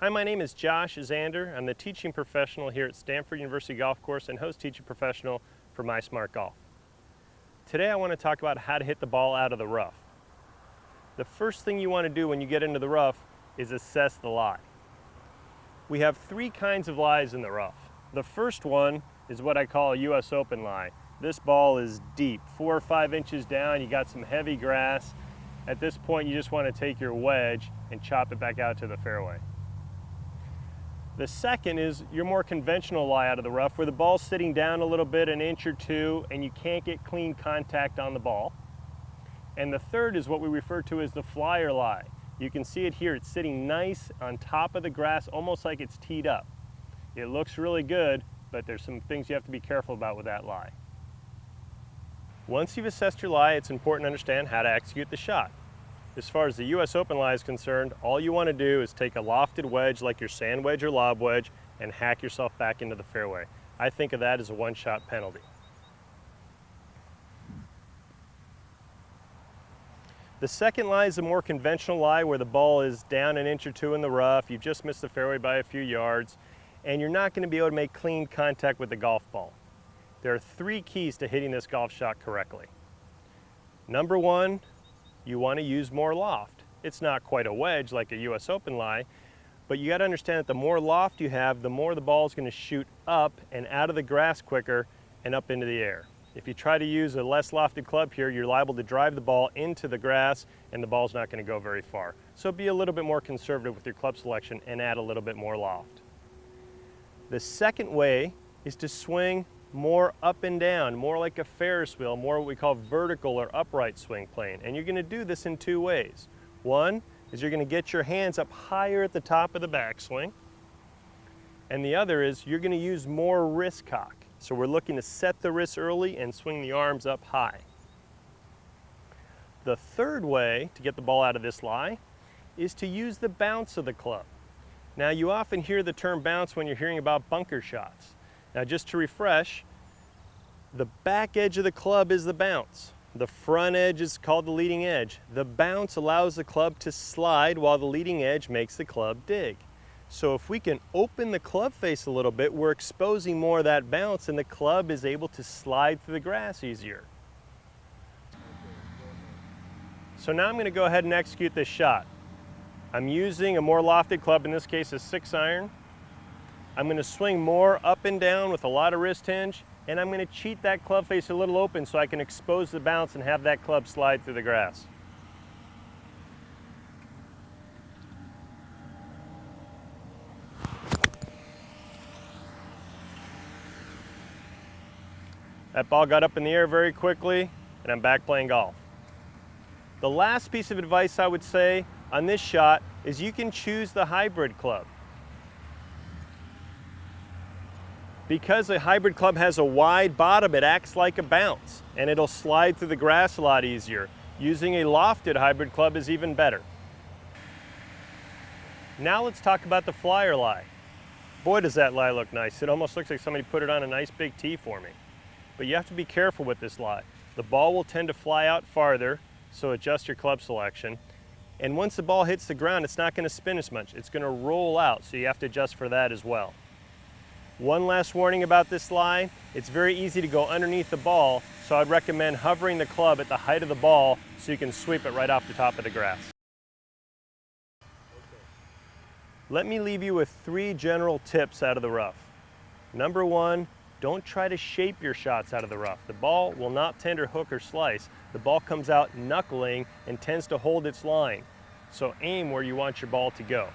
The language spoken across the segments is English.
Hi, my name is Josh Zander. I'm the teaching professional here at Stanford University Golf Course and host teaching professional for MySmartGolf. Today I want to talk about how to hit the ball out of the rough. The first thing you want to do when you get into the rough is assess the lie. We have three kinds of lies in the rough. The first one is what I call a US Open lie. This ball is deep, 4 or 5 inches down, you got some heavy grass. At this point you just want to take your wedge and chop it back out to the fairway. The second is your more conventional lie out of the rough, where the ball's sitting down a little bit, an inch or two, and you can't get clean contact on the ball. And the third is what we refer to as the flyer lie. You can see it here, it's sitting nice on top of the grass, almost like it's teed up. It looks really good, but there's some things you have to be careful about with that lie. Once you've assessed your lie, it's important to understand how to execute the shot. As far as the US Open lie is concerned, all you want to do is take a lofted wedge like your sand wedge or lob wedge and hack yourself back into the fairway. I think of that as a one-shot penalty. The second lie is a more conventional lie where the ball is down an inch or two in the rough, you've just missed the fairway by a few yards, and you're not going to be able to make clean contact with the golf ball. There are three keys to hitting this golf shot correctly. Number one, you want to use more loft. It's not quite a wedge like a US Open lie, but you got to understand that the more loft you have, the more the ball is going to shoot up and out of the grass quicker and up into the air. If you try to use a less lofted club here, you're liable to drive the ball into the grass and the ball's not going to go very far. So be a little bit more conservative with your club selection and add a little bit more loft. The second way is to swing more up and down, more like a Ferris wheel, more what we call vertical or upright swing plane. And you're going to do this in two ways. One is you're going to get your hands up higher at the top of the backswing. And the other is you're going to use more wrist cock. So we're looking to set the wrists early and swing the arms up high. The third way to get the ball out of this lie is to use the bounce of the club. Now you often hear the term bounce when you're hearing about bunker shots. Now just to refresh, the back edge of the club is the bounce. The front edge is called the leading edge. The bounce allows the club to slide while the leading edge makes the club dig. So if we can open the club face a little bit, we're exposing more of that bounce and the club is able to slide through the grass easier. So now I'm going to go ahead and execute this shot. I'm using a more lofted club, in this case a 6-iron. I'm going to swing more up and down with a lot of wrist hinge, and I'm going to cheat that club face a little open so I can expose the bounce and have that club slide through the grass. That ball got up in the air very quickly, and I'm back playing golf. The last piece of advice I would say on this shot is you can choose the hybrid club. Because a hybrid club has a wide bottom, it acts like a bounce and it'll slide through the grass a lot easier. Using a lofted hybrid club is even better. Now let's talk about the flyer lie. Boy, does that lie look nice. It almost looks like somebody put it on a nice big tee for me. But you have to be careful with this lie. The ball will tend to fly out farther, so adjust your club selection. And once the ball hits the ground, it's not going to spin as much. It's going to roll out, so you have to adjust for that as well. One last warning about this lie, it's very easy to go underneath the ball, so I'd recommend hovering the club at the height of the ball so you can sweep it right off the top of the grass. Let me leave you with 3 general tips out of the rough. Number 1, don't try to shape your shots out of the rough. The ball will not tend to hook or slice. The ball comes out knuckling and tends to hold its line. So aim where you want your ball to go.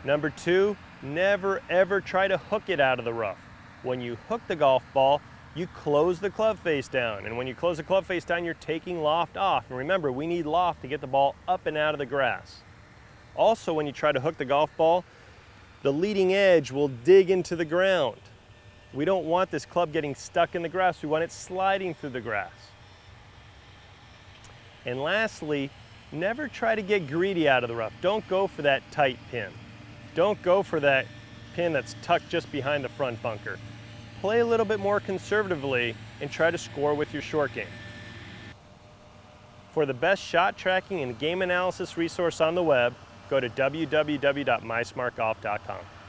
Number 2, never ever try to hook it out of the rough. When you hook the golf ball, you close the club face down. And when you close the club face down, you're taking loft off. And remember, we need loft to get the ball up and out of the grass. Also, when you try to hook the golf ball, the leading edge will dig into the ground. We don't want this club getting stuck in the grass. We want it sliding through the grass. And lastly, never try to get greedy out of the rough. Don't go for that tight pin. Don't go for that pin that's tucked just behind the front bunker. Play a little bit more conservatively and try to score with your short game. For the best shot tracking and game analysis resource on the web, go to www.mysmartgolf.com.